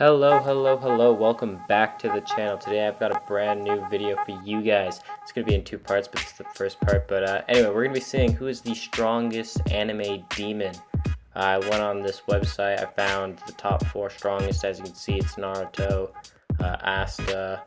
Hello, welcome back to the channel. Today I've got a brand new video for you guys. It's going to be in two parts, but it's the first part. But anyway, we're going to be seeing who is the strongest anime demon. I went on this website, I found the top 4 strongest. As you can see, it's Naruto, Asta,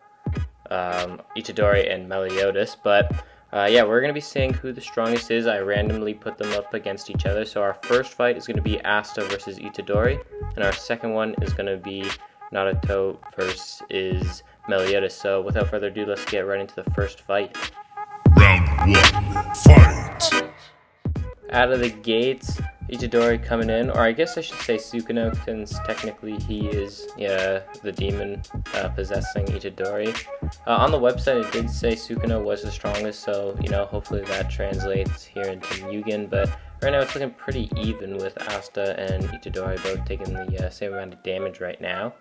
Itadori, and Meliodas. But yeah, we're going to be seeing who the strongest is. I randomly put them up against each other. So our first fight is going to be Asta versus Itadori. And our second one is going to be Naruto versus Meliodas. So without further ado, let's get right into the first fight. Round 1, fight! Out of the gates, Itadori coming in, or I guess I should say Sukuna, since technically he is the demon possessing Itadori. On the website it did say Sukuna was the strongest, so hopefully that translates here into Mugen, but right now it's looking pretty even with Asta and Itadori both taking the same amount of damage right now.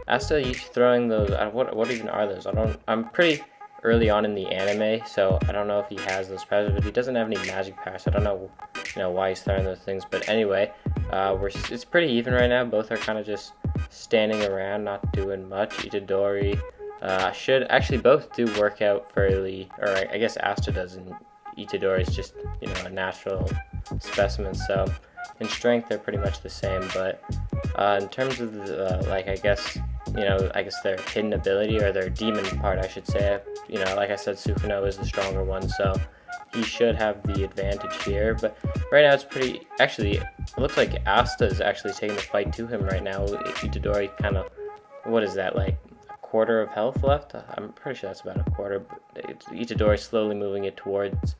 Asta, he's throwing those, what even are those? I'm pretty early on in the anime, so I don't know if he has those powers, but he doesn't have any magic powers. I don't know, why he's throwing those things. But anyway, it's pretty even right now. Both are kind of just standing around, not doing much. Itadori should actually both do work out fairly, or I guess Asta does, and Itadori is just a natural specimen. So in strength they're pretty much the same, but in terms of the, I guess their hidden ability, or their demon part I should say, like I said, Sukuna is the stronger one, so he should have the advantage here. But right now it's pretty, actually it looks like Asta is actually taking the fight to him right now. Itadori kind of, what is that, like a quarter of health left? I'm pretty sure that's about a quarter, but Itadori slowly moving it towards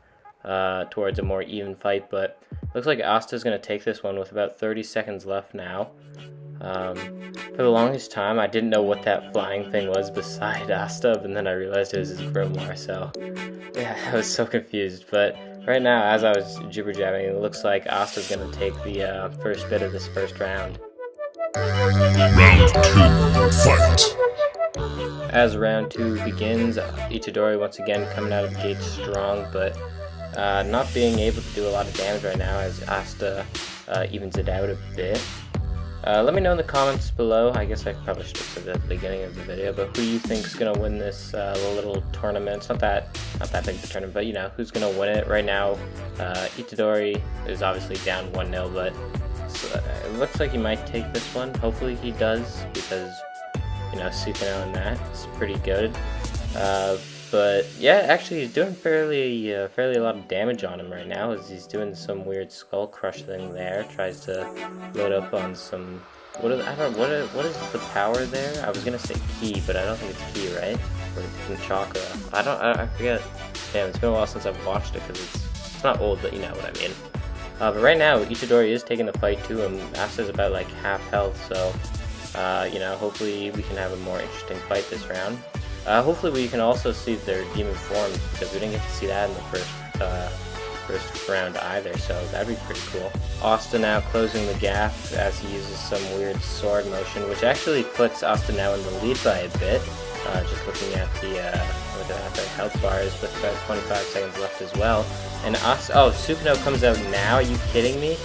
a more even fight. But looks like Asta's going to take this one with about 30 seconds left now. For the longest time I didn't know what that flying thing was beside Asta, and then I realized it was his grimoire, so yeah, I was so confused. But right now, as I was jibber-jabbing, it looks like Asta's going to take the first bit of this first round. Round 2, fight! As round 2 begins, Itadori once again coming out of the gate strong, but not being able to do a lot of damage right now as Asta evens it out a bit. Let me know in the comments below. I guess I probably should have said that at the beginning of the video, but who you think is going to win this little tournament. It's not that big of a tournament, but who's going to win it right now. Itadori is obviously down 1-0, but it looks like he might take this one. Hopefully he does, because Sukuna on that is pretty good. But yeah, actually he's doing fairly a lot of damage on him right now, as he's doing some weird skull crush thing there. Tries to load up on some, what is the power there? I was gonna say ki, but I don't think it's ki, right? Or chakra. I forget. Damn, it's been a while since I've watched it, because it's not old, but you know what I mean. But right now Itadori is taking the fight to him. Asta's about like half health, so hopefully we can have a more interesting fight this round. Hopefully we can also see their demon forms, because we didn't get to see that in the first round either, so that'd be pretty cool. Asta now closing the gap as he uses some weird sword motion, which actually puts Asta now in the lead by a bit. Just looking at their health bars with about 25 seconds left as well. And Asta, Sukuna comes out now, are you kidding me?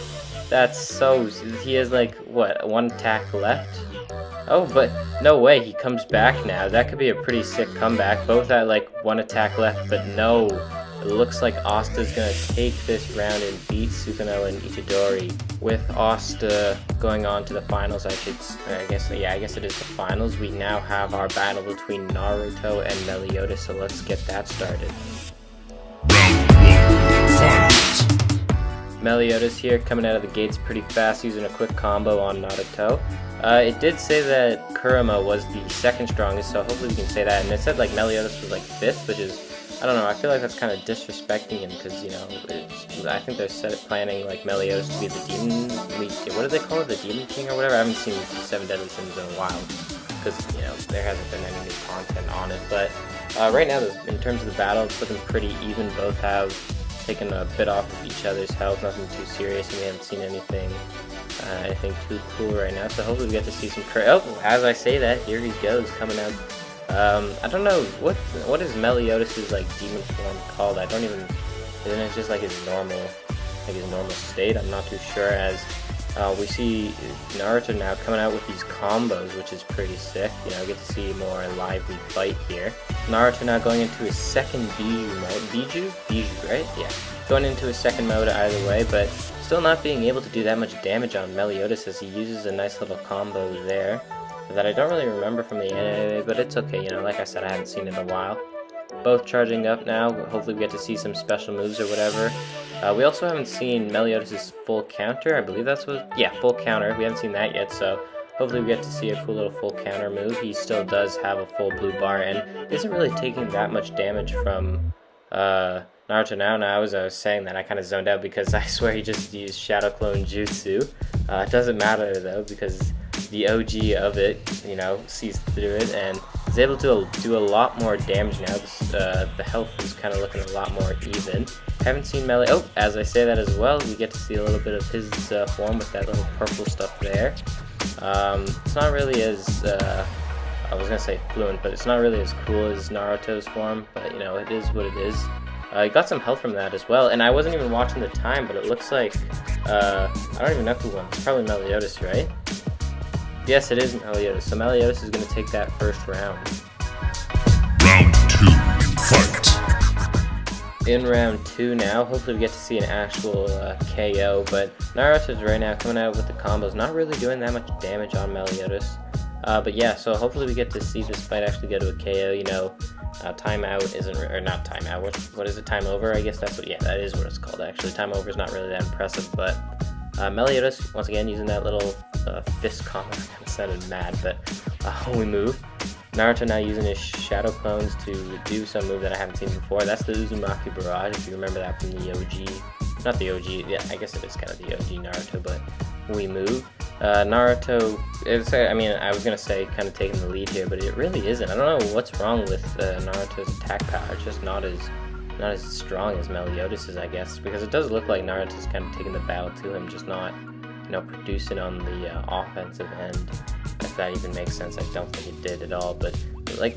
That's so, he has like, what, 1 attack left? Oh, but no way, he comes back now. That could be a pretty sick comeback. Both at like 1 attack left, but no. It looks like Asta's gonna take this round and beat Sukuna and Itadori. With Asta going on to the finals, I guess it is the finals. We now have our battle between Naruto and Meliodas, so let's get that started. Round 1, fight! Meliodas here coming out of the gates pretty fast, using a quick combo on Naruto. It did say that Kurama was the second strongest, so hopefully we can say that. And it said like Meliodas was like 5th, which is, I don't know, I feel like that's kind of disrespecting him, because I think they're planning like Meliodas to be the demon, what do they call it, the demon king or whatever. I haven't seen 7 Deadly Sins in a while, because there hasn't been any new content on it. But right now, in terms of the battle, it's looking pretty even. Both have taken a bit off of each other's health, nothing too serious, and we haven't seen anything too cool right now, so hopefully we get to see some as I say that, here he goes, coming out. I don't know, what is Meliodas' like demon form called? I don't even, isn't it just like his normal state? I'm not too sure, as We see Naruto now coming out with these combos, which is pretty sick. You know, get to see more lively fight here. Naruto now going into his second Biju mode. Biju, right? Yeah. Going into his second mode either way, but still not being able to do that much damage on Meliodas as he uses a nice little combo there that I don't really remember from the anime, but it's okay. You know, like I said, I haven't seen it in a while. Both charging up now. Hopefully we get to see some special moves or whatever. We also haven't seen Meliodas' full counter. I believe that's what... Yeah, full counter. We haven't seen that yet, so hopefully we get to see a cool little full counter move. He still does have a full blue bar and isn't really taking that much damage from Naruto now. Now, as I was saying that, I kind of zoned out because I swear he just used Shadow Clone Jutsu. It doesn't matter, though, because the OG of it, you know, sees through it and is able to do a lot more damage now. The health is kind of looking a lot more even. Haven't seen Melee. Oh, as I say that as well, we get to see a little bit of his form with that little purple stuff there. It's not really as, I was going to say fluent, but it's not really as cool as Naruto's form, but you know, it is what it is. He got some health from that as well, and I wasn't even watching the time, but it looks like, I don't even know who won. It's probably Meliodas, right? Yes, it is Meliodas. So Meliodas is going to take that first round. Round 2, fight! In round 2 now, hopefully we get to see an actual KO, but Naruto's right now coming out with the combos, not really doing that much damage on Meliodas. But yeah, so hopefully we get to see this fight actually go to a KO. You know, timeout isn't, or not timeout, what is it, time over? I guess that's what, yeah, that is what it's called actually. Time over is not really that impressive, but Meliodas, once again, using that little fist combo. Kind of sounded mad, but we move. Naruto now using his Shadow Clones to do some move that I haven't seen before. That's the Uzumaki Barrage, if you remember that from the OG. Not the OG, yeah, I guess it is kind of the OG Naruto, but we move. Naruto, I mean, I was going to say kind of taking the lead here, but it really isn't. I don't know what's wrong with Naruto's attack power. It's just not as strong as Meliodas's, I guess, because it does look like Naruto's kind of taking the battle to him, just not, you know, producing on the offensive end. If that even makes sense, I don't think it did at all. But like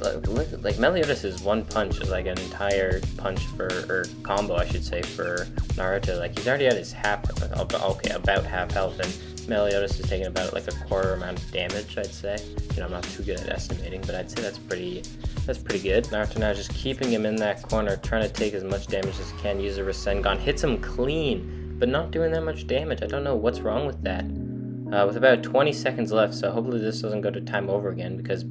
Meliodas' one punch is like an entire punch or combo, I should say, for Naruto. Like he's already at his about half health, and Meliodas is taking about like a quarter amount of damage, I'd say. You know, I'm not too good at estimating, but I'd say that's pretty good. Naruto now just keeping him in that corner, trying to take as much damage as he can. Use a Rasengan, hits him clean, but not doing that much damage. I don't know what's wrong with that. With about 20 seconds left, so hopefully this doesn't go to time over again, because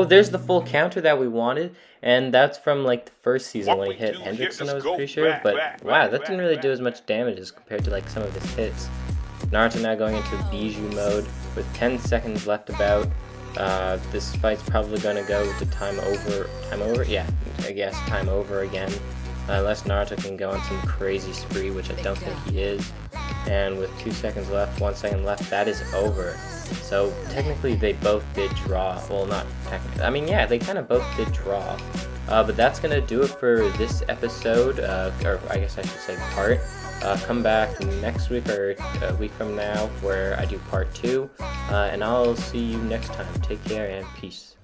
there's the full counter that we wanted, and that's from like the first season when he hit Hendrickson, I was pretty sure, but wow, that didn't really do as much damage as compared to like some of his hits. Naruto now going into Biju mode with 10 seconds left about. This fight's probably going to go to time over, yeah, I guess time over again. Unless Naruto can go on some crazy spree, which I don't think he is. And with 2 seconds left, 1 second left, that is over. So technically they both did draw. Well, not technically. I mean, yeah, they kind of both did draw. But that's going to do it for this episode, or I guess I should say part. Come back next week or a week from now where I do part 2. And I'll see you next time. Take care and peace.